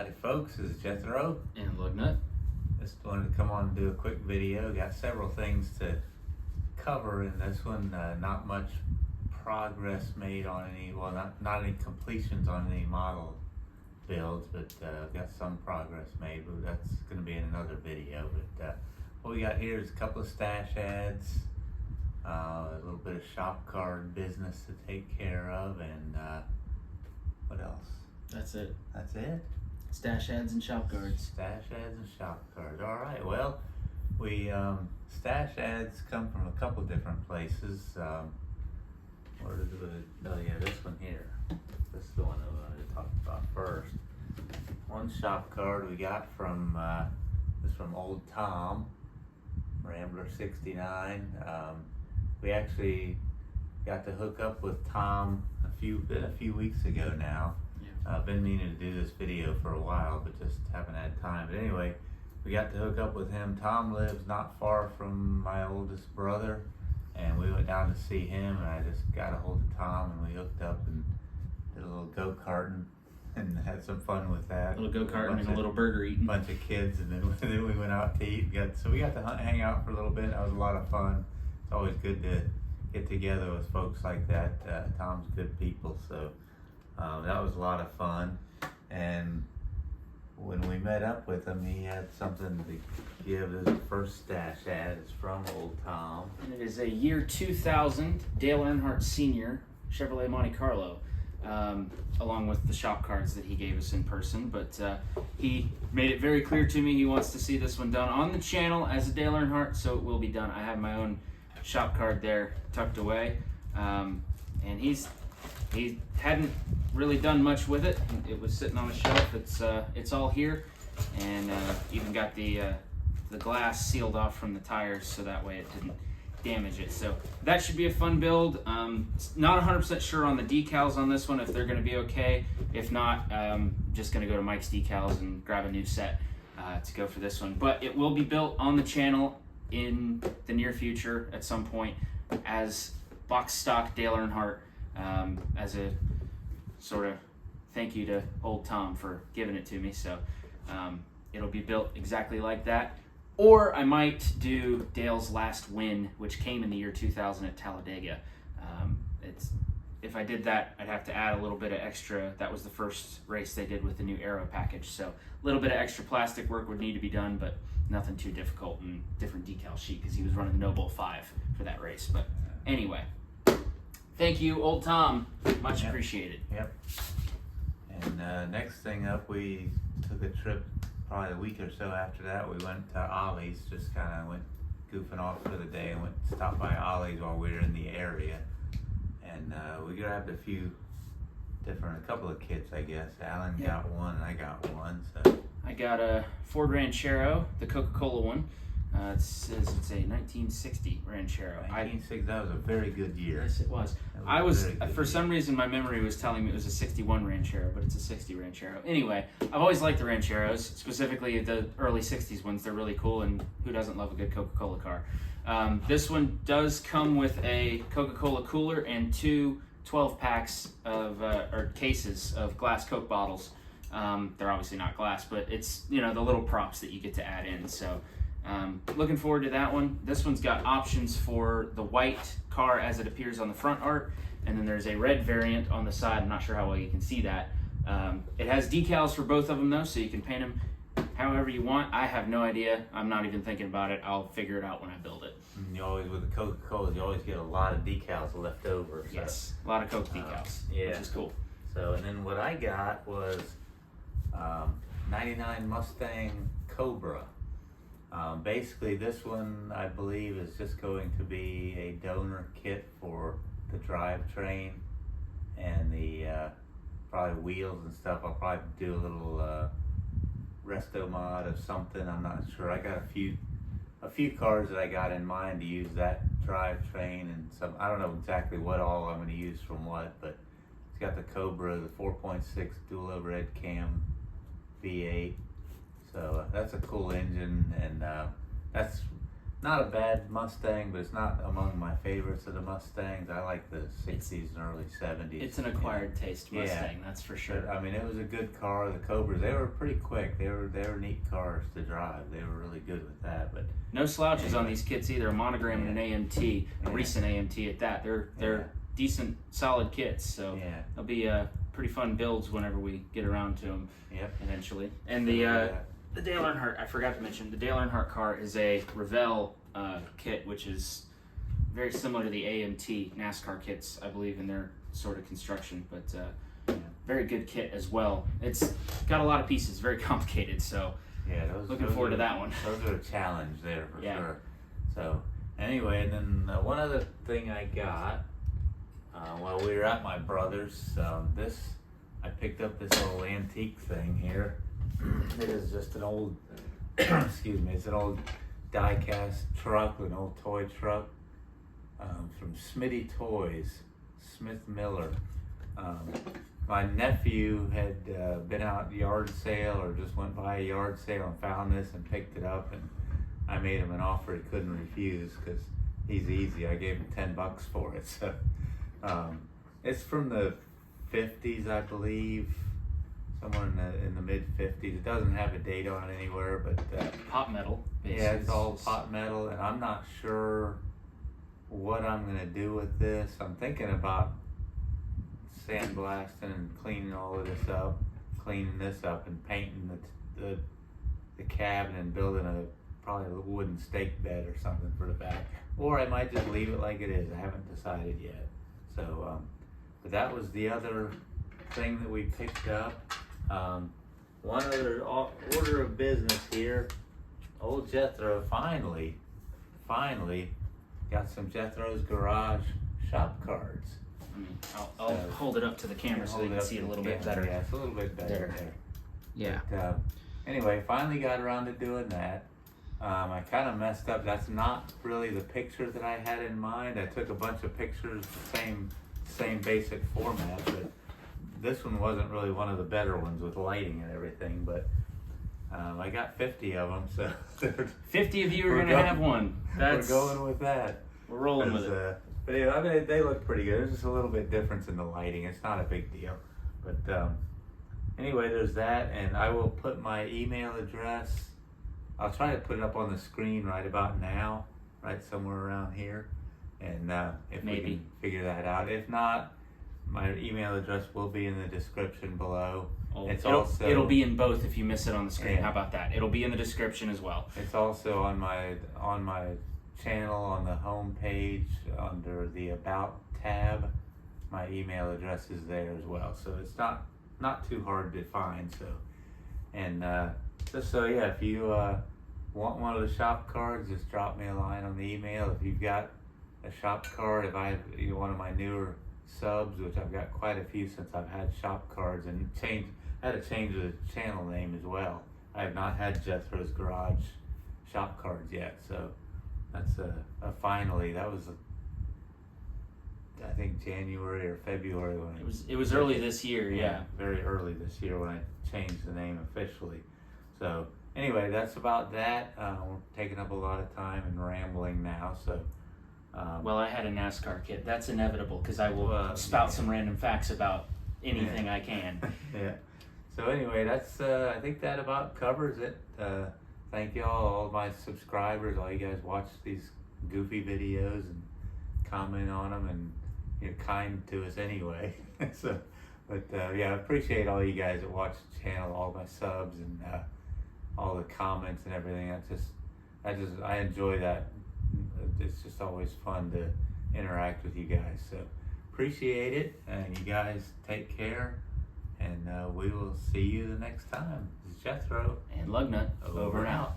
Howdy folks, this is Jethro. And Lugnut. Just wanted to come on and do a quick video. Got several things to cover in this one. Not much progress made on any, well not any completions on any model builds, but got some progress made, but that's going to be in another video. But what we got here is a couple of stash ads, a little bit of shop card business to take care of, and what else? That's it. That's it? Stash ads and shop cards. Stash ads and shop cards. All right. Well, we stash ads come from a couple different places. Where did it? Oh yeah, this one here. This is the one I wanted to talk about first. One shop card we got from this from Old Tom, Rambler 69. We actually got to hook up with Tom a few weeks ago now. I've been meaning to do this video for a while, but just haven't had time. But anyway, we got to hook up with him. Tom lives not far from my oldest brother, and we went down to see him, and I just got a hold of Tom, and we hooked up and did a little go-karting and had some fun with that. A little go-karting and a little burger eating. Bunch of kids, and then we went out to eat. So we got to hang out for a little bit. That was a lot of fun. It's always good to get together with folks like that. Tom's good people, so that was a lot of fun. And when we met up with him, he had something to give. His first stash ad. It's from Old Tom. And it is a year 2000 Dale Earnhardt Sr. Chevrolet Monte Carlo, along with the shop cards that he gave us in person. But he made it very clear to me he wants to see this one done on the channel as a Dale Earnhardt, so it will be done. I have my own shop card there tucked away, and he hadn't really done much with it. It was sitting on the shelf. It's all here, and even got the glass sealed off from the tires so that way it didn't damage it. So that should be a fun build. Not 100% sure on the decals on this one, if they're going to be okay. If not, just going to go to Mike's Decals and grab a new set to go for this one. But it will be built on the channel in the near future at some point as box stock Dale Earnhardt, as a sort of thank you to Old Tom for giving it to me. So it'll be built exactly like that. Or I might do Dale's last win, which came in the year 2000 at Talladega. If I did that, I'd have to add a little bit of extra. That was the first race they did with the new aero package. So a little bit of extra plastic work would need to be done, but nothing too difficult, and different decal sheet because he was running the No Bull 5 for that race. But anyway, thank you, Old Tom. Much appreciated. Yep. And next thing up, we took a trip probably a week or so after that. We went to Ollie's, just kind of went goofing off for the day and stopped by Ollie's while we were in the area. And we grabbed a couple of kits, I guess. Alan got one and I got one. So I got a Ford Ranchero, the Coca-Cola one. It says it's a 1960 Ranchero. 1960, that was a very good year. Yes, it was. For some reason, my memory was telling me it was a 61 Ranchero, but it's a 60 Ranchero. Anyway, I've always liked the Rancheros, specifically the early 60s ones. They're really cool, and who doesn't love a good Coca-Cola car? This one does come with a Coca-Cola cooler and two 12-packs of, or cases of glass Coke bottles. They're obviously not glass, but it's, the little props that you get to add in. So looking forward to that one. This one's got options for the white car as it appears on the front art, and then there's a red variant on the side. I'm not sure how well you can see that. It has decals for both of them though, so you can paint them however you want. I have no idea. I'm not even thinking about it. I'll figure it out when I build it. And you always, with the Coca-Cola, you always get a lot of decals left over. So. Yes, a lot of Coke decals, which is cool. So, and then what I got was 99 Mustang Cobra. Basically, this one, I believe, is just going to be a donor kit for the drivetrain and the probably wheels and stuff. I'll probably do a little resto mod of something. I'm not sure. I got a few cars that I got in mind to use that drivetrain and some. I don't know exactly what all I'm going to use from what, but it's got the Cobra, the 4.6 dual overhead cam V8. So that's a cool engine, and that's not a bad Mustang, but it's not among my favorites of the Mustangs. I like the 60s and early 70s. It's an acquired taste Mustang, that's for sure. But, I mean, it was a good car. The Cobras, they were pretty quick. They were neat cars to drive. They were really good with that. But no slouches on these kits either. A Monogram and an AMT, a Yeah. recent AMT at that. They're Yeah. decent, solid kits. So yeah, they'll be pretty fun builds whenever we get around to them yep. eventually. And the Dale Earnhardt, I forgot to mention, the Dale Earnhardt car is a Revell kit, which is very similar to the AMT NASCAR kits, I believe, in their sort of construction. But very good kit as well. It's got a lot of pieces, very complicated. So Yeah, looking forward to that one. Those are a challenge there for Yeah. sure. So anyway, and then one other thing I got while we were at my brother's, I picked up this little antique thing here. It is just an old, excuse me, it's an old die-cast truck, an old toy truck from Smitty Toys, Smith Miller. My nephew had been out yard sale or just went by a yard sale and found this and picked it up, and I made him an offer he couldn't refuse because he's easy. I gave him $10 for it. So it's from the 50s, I believe, somewhere in the mid 50s. It doesn't have a date on it anywhere, but Pot metal. yeah, it's all pot metal, and I'm not sure what I'm gonna do with this. I'm thinking about sandblasting and cleaning all of this up, and painting the cabin and building probably a wooden stake bed or something for the back. Or I might just leave it like it is. I haven't decided yet. So, but that was the other thing that we picked up. One other order of business here. Old Jethro finally got some Jethro's Garage shop cards. I'll hold it up to the camera so you can see it a little bit better. Yeah, it's a little bit better there. Yeah. But, anyway, finally got around to doing that. I kind of messed up. That's not really the picture that I had in mind. I took a bunch of pictures, same basic format, but this one wasn't really one of the better ones with lighting and everything. But I got 50 of them, so 50 of you are going to have one. we're going with that. We're rolling with it. But yeah, I mean, they look pretty good. There's just a little bit difference in the lighting. It's not a big deal. But anyway, there's that, and I will put my email address. I'll try to put it up on the screen right about now, right somewhere around here, and if we can figure that out. If not, my email address will be in the description below. It'll be in both if you miss it on the screen. Yeah. How about that? It'll be in the description as well. It's also on my channel on the home page under the About tab. My email address is there as well, so it's not too hard to find. So, and just so yeah, if you want one of the shop cards, just drop me a line on the email. If you've got a shop card, if I have one of my newer subs, which I've got quite a few since I've had shop cards, and had to change the channel name as well. I have not had Jethro's Garage shop cards yet, so that's finally. That was I think January or February when it was early this year. Yeah, very early this year when I changed the name officially. So anyway, that's about that. We're taking up a lot of time and rambling now. So well, I had a NASCAR kit. That's inevitable because I will spout some random facts about anything I can. Yeah. So anyway, that's I think that about covers it. Thank y'all, all my subscribers, all you guys watch these goofy videos and comment on them, and you're kind to us anyway. So, but yeah, I appreciate all you guys that watch the channel, all my subs and all the comments and everything. I enjoy that. It's just always fun to interact with you guys. So appreciate it, and you guys take care, and we will see you the next time. This is Jethro And Lugnut, over and out.